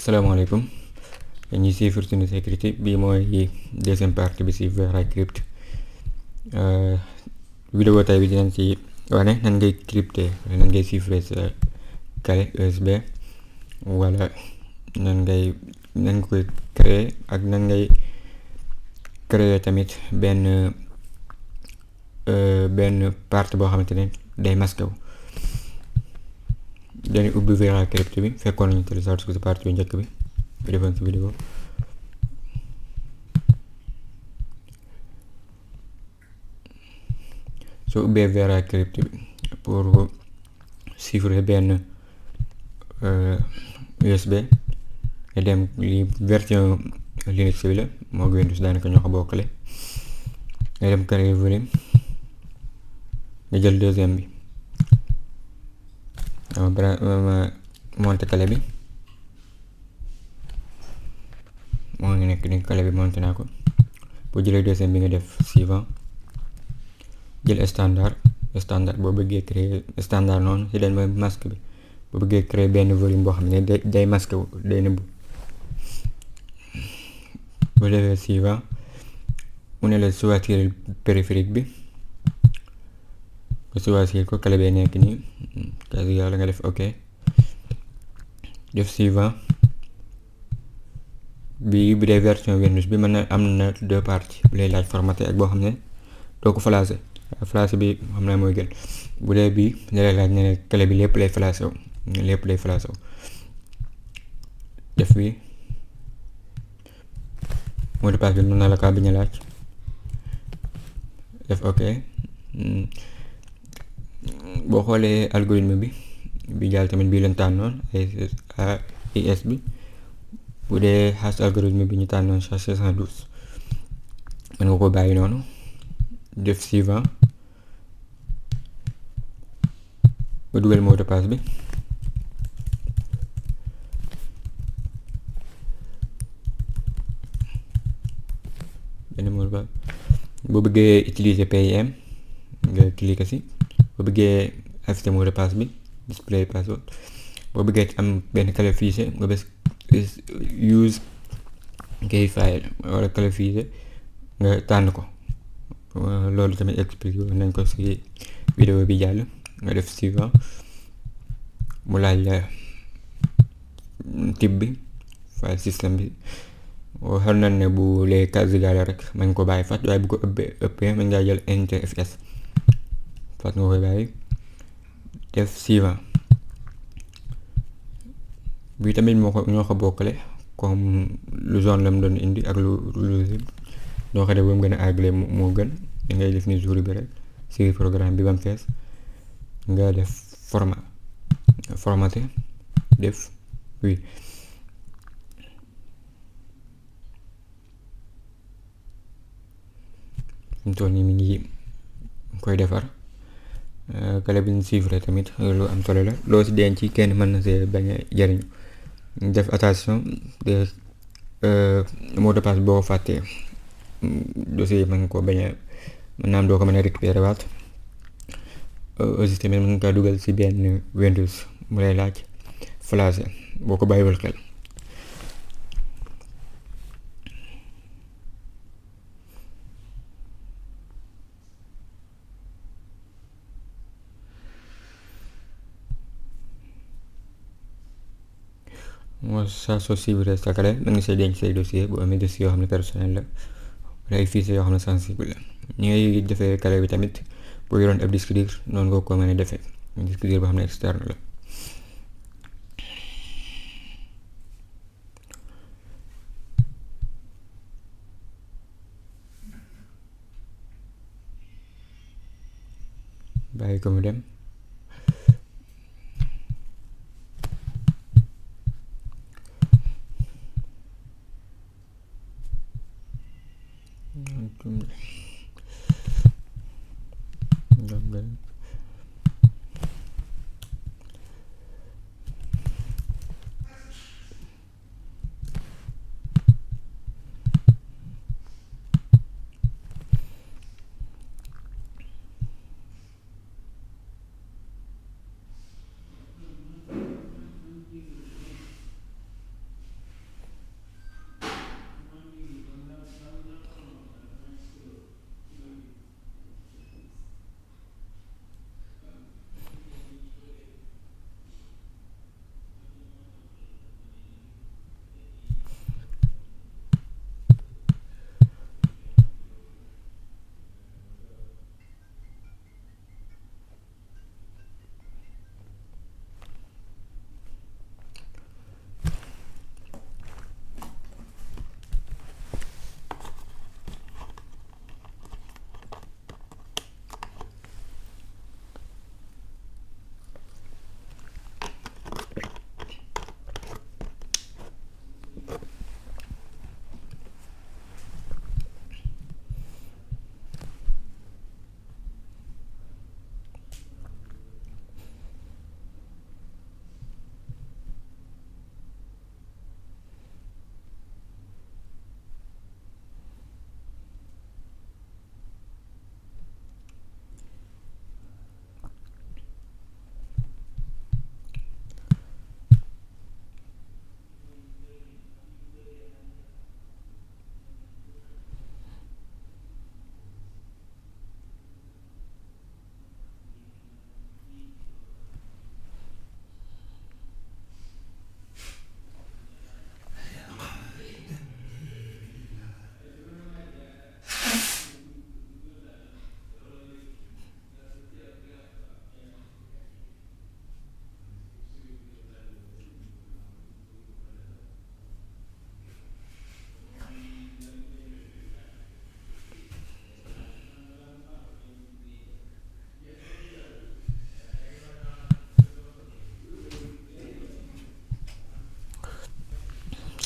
salaamaaleykum ñi suivre suñu sécurité bi mooy deuxième partie bi ci VeraCrypt. Vidéo tay bi dinañ ci wane nan ngay crypter nan ngay chiffrer sa clé USB wala nan nga koy créer ak nan ngay créer tamit benn partie boo xamante ne day masqué wu. dañuy ubbi VeraCrypt bi fekkoon nañu télécharge ko ci partie bu njëkk bi defoon ci vidéo. soo ubbee VeraCrypt bi pour chiffrer benn USB nga dem li version Linux bi la moo Windows daanaka ñoo ko bokkale nga dem créer volume nga jël deuxième bi ma monté clé bi moo ngi nekk ni clé bi monté naa ko. boo jëlee deuxième bi nga def suivant jël standard boo bëggee créer standard noonu ci den mooy masque bi boo bëggee créer benn volume boo xam ne day masque wu day nëbbu. boo defee suivant mu ne la choisir périphérique bi nga choisir ko clé bee nekk nii kasi yàlla nga def ok def suivant. bi bu dee version Windows bi mën na am na deux parties bu lay laaj formaté ak boo xam ne doo ko flashé bi xam naa mooy gën. bu dee bii da lay laaj ne clé bi lépp lay flashé wu def bi mot de passe bi mën na la kaa bañ a laaj def ok. boo xoolee algorithme bi jàll tamit bii lañ tànnoon AES bi. bu dee hash algorithme bi ñu tànnoon SHA-612 mën nga ko bàyyi noonu def suivant ba dugal mot de passe bi. benn mot de passe boo bëggee utiliser PIM nga cliquer ci boo bëggee afficher mot de passe bi display password boo bëggee am benn clé fichier nga bës use key file wala clé fichier nga tànn ko. loolu tamit expliqué nañ ko ci vidéo bi jàll nga def suivant mu laaj la type bi file system bi xam nañ ne bu lee 4 giga la rek mën ko bàyyi fat waaye bu ko ëppee mën ngaa jël NTFS fat nga koy bàyyi def suivant. bi tamit ñoo ko bokkale comme lu zone la mu doon indi ak lu doo xam ne ba mu gën a àggale moo gën da ngay def ni jour bi rek ci programme bi ba mu fees nga def formaté def oui. mu toll nii mi ngi koy defar clé bi ñu chiffré tamit lu am solo la loo ci denc kenn mën na see bañ a jariñu. def attention de mot de passe boo fàttee dossier yi mën nga ko bañ a mën naa am doo ko mën a récupérer waat. aussi tamit mën nga kaa dugal ci benn Windows mu lay laaj flashé boo ko bàyyiwul xel. mooy saa soo suivre sa clé mën nga see denc say dossier bu amee dossier yoo xam ne personnel la wala ay fichiers yoo xam ne sensible la. ñi ngay defee clé bi tamit boo yoroon ab disque dur noonu nga ko mën a defee disque dur boo xam ne externe la. bàyyi ko mu dem.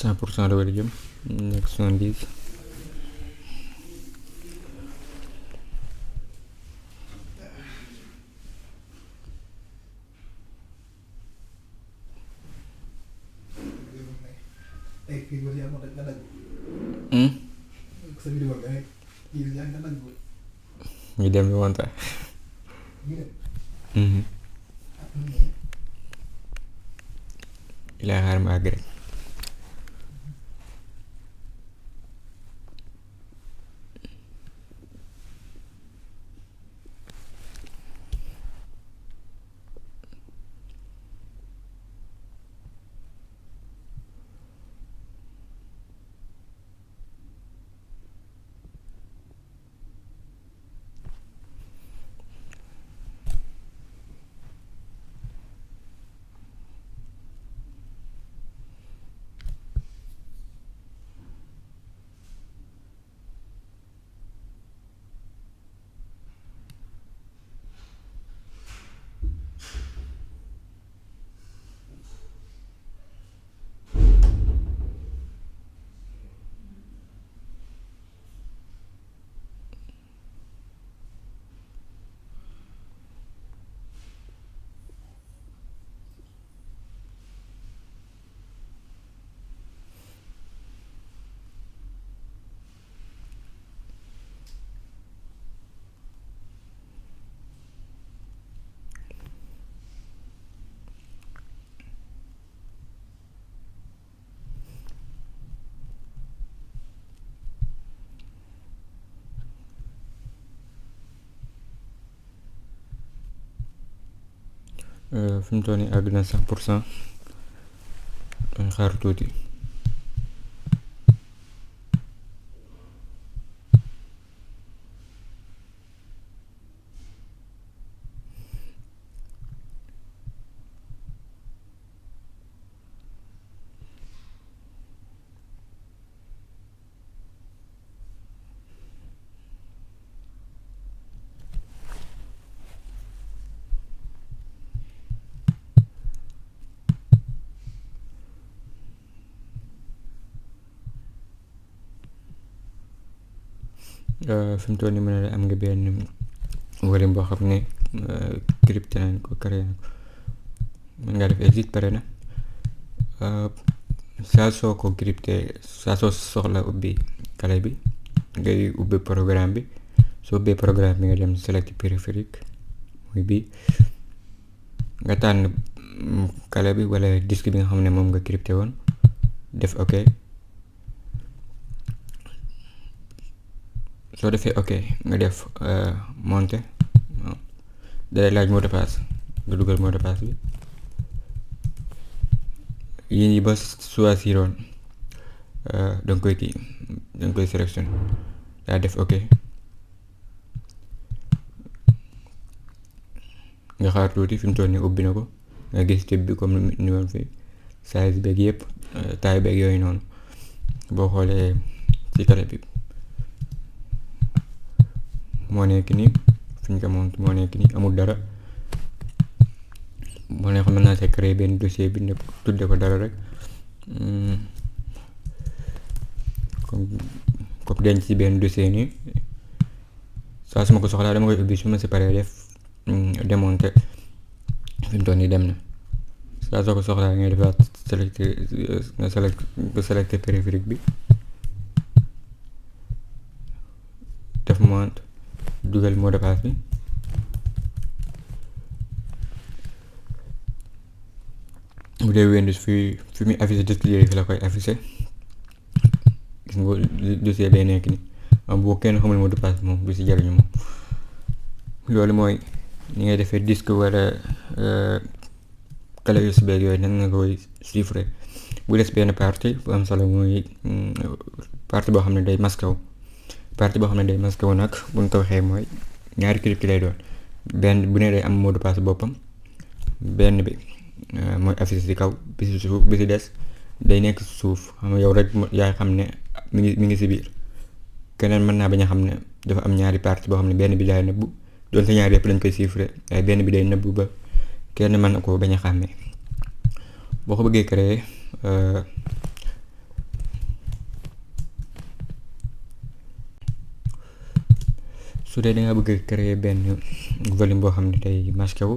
100% la war a jëm nekk 70. ñu dem lu woon sax. ilaa xaar ma àgg rek. fi mu toll nii àgg na 100%. dañ xaar tuuti. fi mu toll nii mu ne la am nga benn volume boo xam ne crypté nañ ko créé nañ ko mën ngaa def exit pare na. saa soo ko crypté saa soo soxla ubbi clé bi ngay ubbi programme bi soo ubbee programme bi nga dem select périphérique muy bii nga tànn clé bi wala disque bi nga xam ne moom nga crypté woon def ok. soo defee ok nga def monter dalay laaj mot de passe nga dugal mot de passe bi yii nii ba choisiroon danga koy kii danga koy sélection daa def ok nga xaar tuuti fi mu toll nii ubbi na ko nga gis type bi comme ni woon fi size beeg yëpp taille beeg yooyu noonu boo xoolee ci clé bi moo nekk nii fi ñu ko monté moo nekk nii amul dara moo ne xam naa see créer benn dossier bi ne tudde ko dara rek comme denc ci benn dossier nii saa su ma ko soxlaa dama koy ubbi su ma si paree def démonter fi mu toll nii dem na saa soo ko soxlaa ngay defaat selecté périphérique bi def mont dugal mot de passe bi bu dee Windows fi muy affiché display fi la koy affiché gis nga dossier bay nekk ni am boo kenn xamul mot de passe moom du si jariñu moom loolu mooy ni ngay defee disque wala clé USB yooyu nan nga koy chiffrer. bu des benn partie bu am solo mooy partie boo xam ne day masqué wu partie boo xam ne day masqué wu nag buñ ko waxee mooy ñaari crypte lay doon benn bu ne day am mot de passe boppam benn bi mooy affiché ci kaw bi ci suuf bi ci des day nekk suuf xam nga yow rek yaay xam ne mi ngi ci biir keneen mën naa bañ a xam ne dafa am ñaari partie boo xam ne benn bi daay nëbbu doonte ñaari yëpp lañ koy chiffrer waaye benn bi day nëbbu ba kenn mën na ko bañ a xàmmee boo ko bëggee créer su dee da nga bëgg créer benn volume boo xam ne day masqué wu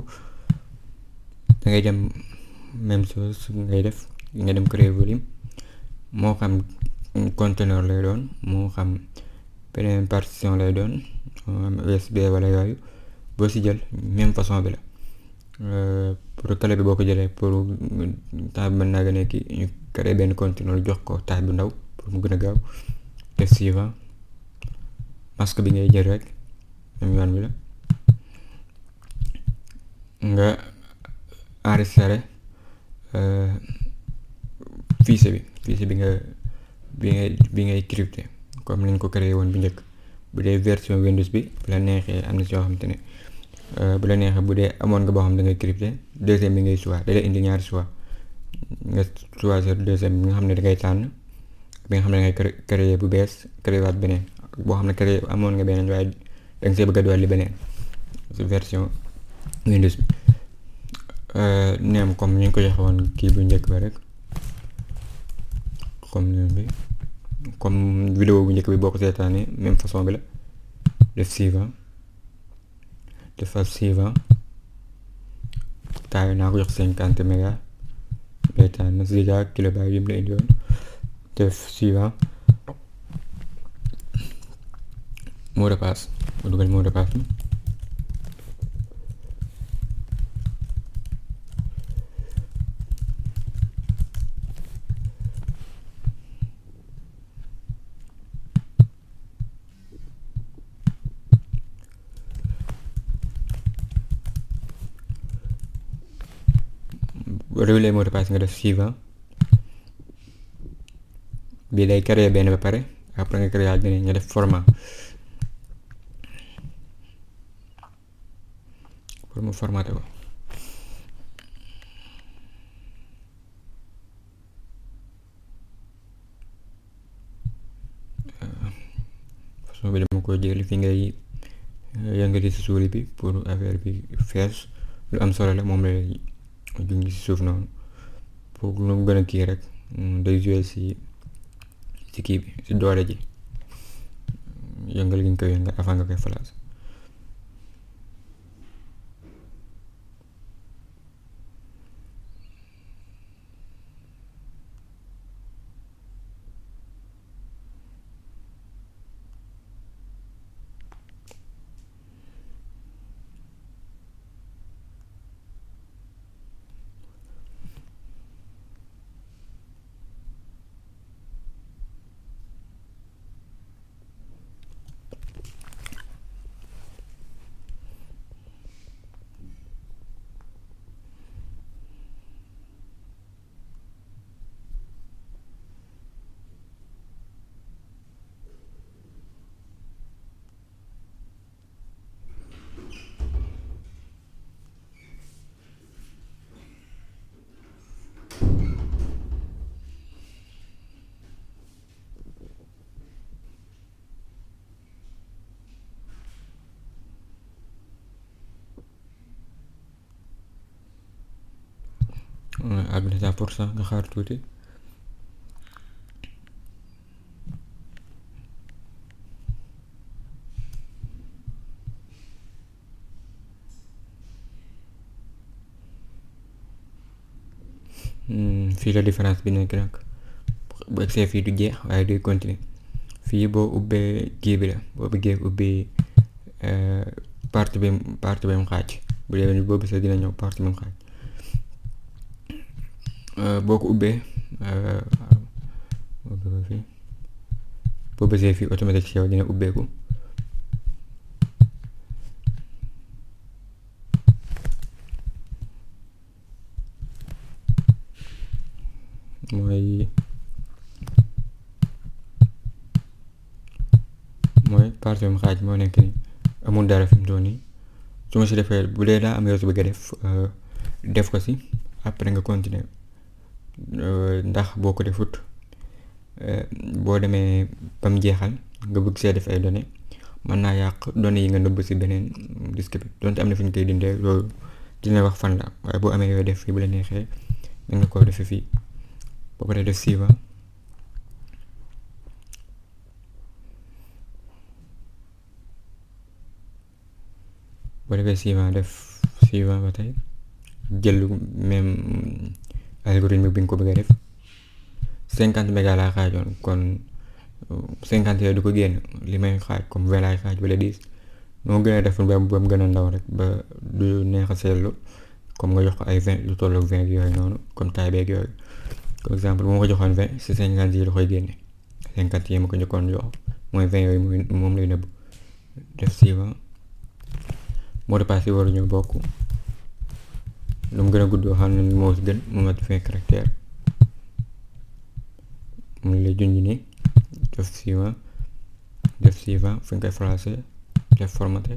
da ngay dem même chose ngay def nga dem créer volume moo xam conteneur lay doon moo xam beneen partition lay doon USB wala yooyu boo si jël même façon bi la pour clé bi boo ko jëlee pour temps bi mën naa gën a kii ñu créer benn conteneur jox ko taille bu ndaw pour mu gën a gaaw def suivant masque bi ngay jël rek même yoon bi la nga enregistré fichier bi ngay crypté comme nañ ko créé woon bu njëkk bu dee version Windows bi bu la neexee am na si yoo xam te ne bu la neexee bu dee amoon nga boo xam da ngay crypté deuxième bi ngay choix da lay indi ñaari choix nga choisir deuxième bi nga xam ne da ngay tànn bi nga xam ne da ngay créé bu bees créé waat beneen boo xam ne créé amoon nga beneen waaye da nga see bëgg a dolli beneen version Windows bi neem comme ñu ngi ko joxe woon kii bu njëkk ba rek comme vidéo bu njëkk bi boo ko seetaanee même façon bi la def suivant defal suivant taay naa ko jox 50 méga ngay tànn giga kilobyte yi mu la indi woon def suivant mot de passe mu dugal mot de passe bi réglé mot de passe nga def suivant bii day créer benn ba pare après nga créer beneen nga def format pour mu formaté ko façon bi dama ko jël fi ngay yëngati si souris bi pour affaire bi fees lu am solo la moom la junj si suuf noonu pour lu mu gën a kii rek day jouer si kii bi si doole ji yëngal gi nga koy yëngal avant nga koy flash àgg na 100% nga xaar tuuti fii la différence bi nekk nag bu egsee fii du jeex waaye day continuer fii boo ubbee kii bi la boo bëggee ubbi partie bi mu xaaj bu dee boo bisee dina ñëw partie bi mu xaaj boo ko ubbee boo bësee fii automatique ci yow dina ubbeeku mooy partie bi mu xaaj moo nekk ni amul dara fi mu toll nii su ma si defee bu dee daa am yoo si bëgg a def ko si après nga continuer ndax boo ko defut boo demee ba mu jeexal nga bëgg see def ay données mën naa yàq données yi nga nëbb si beneen disque bi donte am na fi ñu koy dindee loolu dina wax fan la waaye boo amee yooyu def fii bu la neexee mën nga koo defee fii boo paree def suivant boo defee suivant def suivant ba tey jël même algorithme bi nga ko bëgg a def 50 mégas laa xaajoon kon 50 yooyu du ko génn li may xaaj comme 20 laay xaaj wala 10 noo gën a def ba mu gën a ndaw rek ba du neex a seetlu comme nga jox ko ay 20 lu tolloog 20 yooyu noonu comme taille beeg yooyu par exemple bu ma ko joxoon 20 si 50 yi da koy génne 50 yi ma ko njëkkoon jox mooy 20 yooyu moom lay nëbb def suivant mot de passe yi waruñu bokk lu mu gën a gudd xam ne moo si gën mu mat 20 caractères mu lay junj ni def suivant fi nga koy français def formaté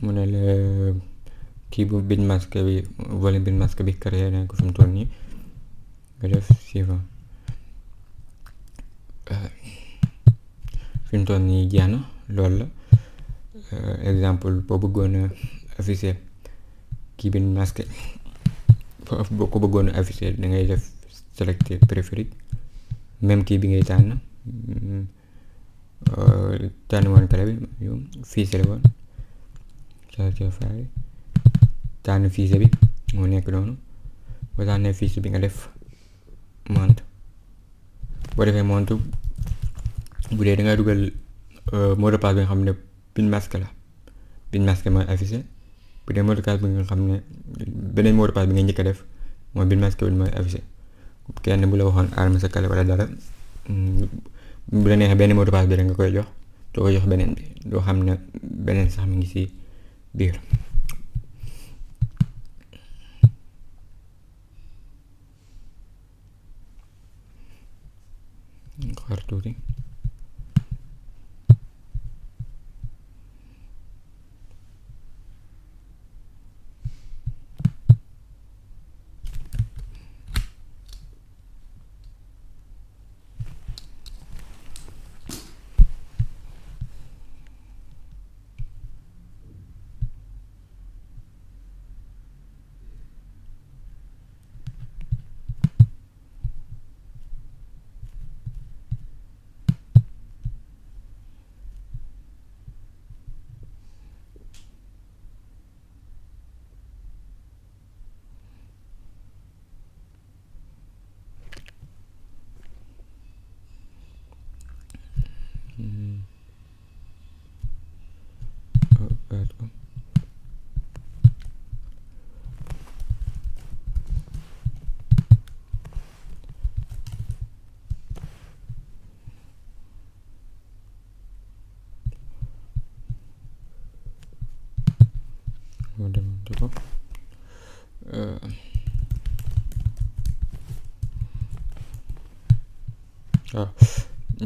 mu ne la kii bu bin masque bi volume bin masque bi créé nañ ko fi mu toll nii nga def suivant fi mu toll nii jeex na loolu la exemple boo bëggoon a afficher kii bin masque boo ko bëggoon a afficher da ngay def selecté préféré même kii bi ngay tànn woon clé bi fichier la woon tànn fichier bi moo nekk noonu boo tànnee fichier bi nga def monte boo defee monte bu dee da ngay dugal mot de passe bi nga xam ne bin masque la bin masque mooy affiché bu dee mot de passe bi nga xam ne beneen mot de passe bi nga njëkk a def mooy bin masque bi mooy affiché kenn bu la waxoon arme sa clé wala dara bu la neexee benn mot de passe bi rek nga koy jox doo ko jox beneen bi doo xam ne beneen sax mi ngi si biir xaar tuuti waaw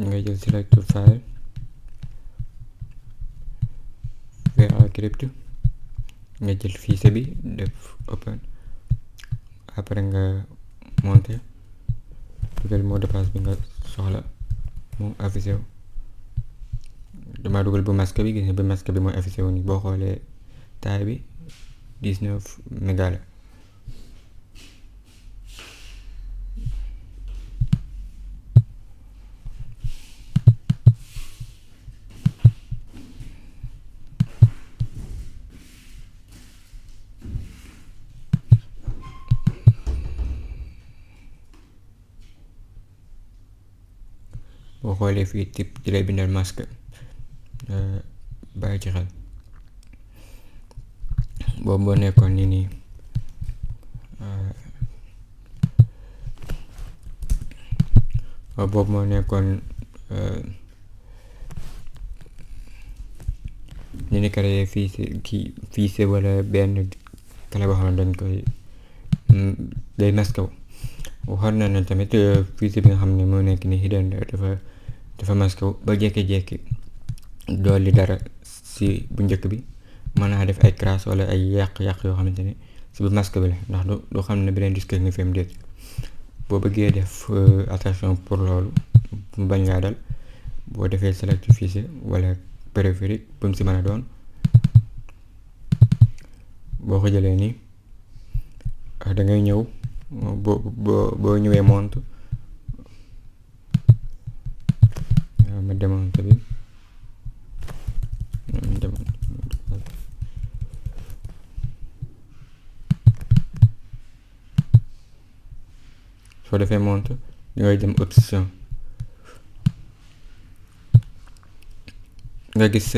nga jël select file VA crypt nga jël fichier bi def open après nga monter dugal mot de passe bi nga soxla mu affiché wu dama dugal bu masque bi gis nga bu masque bi mooy affiché wu ni boo xoolee taille bi 19 mégas la boo xoolee fii type di lay bindal masque bàyyi ci xel boobu boo nekkoon nii boobu moo nekkoon ñu ni créé fichier wala benn clé boo xam ne dañ koy day masque wu waxoon na ne tamit fichier bi nga xam ne moo nekk ni hidden dafa masque wu ba jékki-jékki dolli dara si bu njëkk bi mën naa def ay crash wala ay yàq-yàq yoo xamante ne si bu masque bi la ndax du xam ne beneen disque nga fi am déet boo bëggee def attention pour loolu mu bañ laa dal boo defee select fichier wala périphérique bu mu si mën a doon. boo ko jëlee nii da ngay ñëw boo ñëwee monte ma démonte bi soo defee monte ngay dem option nga gis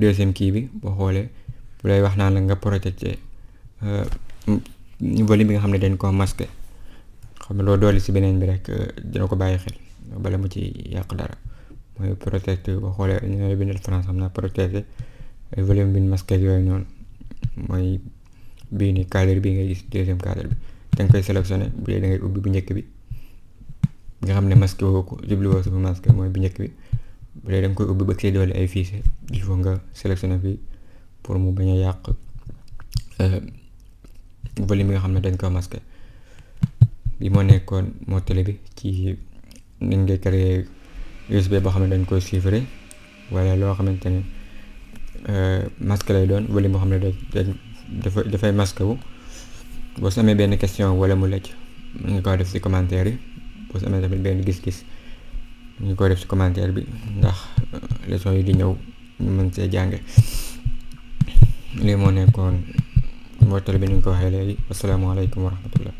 deuxième kii bi boo xoolee bu lay wax naan la nga protéger volume bi nga xam ne dañ ko masqué xam nga loo dolli si beneen bi rek dina ko bàyyi xel bala mu ci yàq dara mooy protéger boo xoolee ñu ne bindal France xam naa protéger volume bi ñu masqué yooyu noonu mooy bii ni cadre bi ngay gis deuxième cadre bi da nga koy sélectionné bu dee da ngay ubbi bu njëkk bi nga xam ne masqué woo ko jubluwoo sama masqué mooy bu njëkk bi bu dee da nga koy ubbi ba see doole ay fichier il faut nga sélectionné fii pour mu bañ a yàq volume bi nga xam ne dañ ko masqué bi moo nekkoon mottali bi ci nañ ngay créer USB boo xam ne dañ koy chiffrer wala loo xamante ne masque lay doon volume boo xam ne dafay masqué wu. boo su amee benn question wala mu lëcc nga ko def ci commentaire yi boo su amee tamit benn gis-gis ñu ko def ci commentaire bi ndax leçon yi di ñëw ñu mën see jànge lii moo nekkoon mottali bi ni ñu ko waxee léegi asalaamaaleykum wa rahmatullah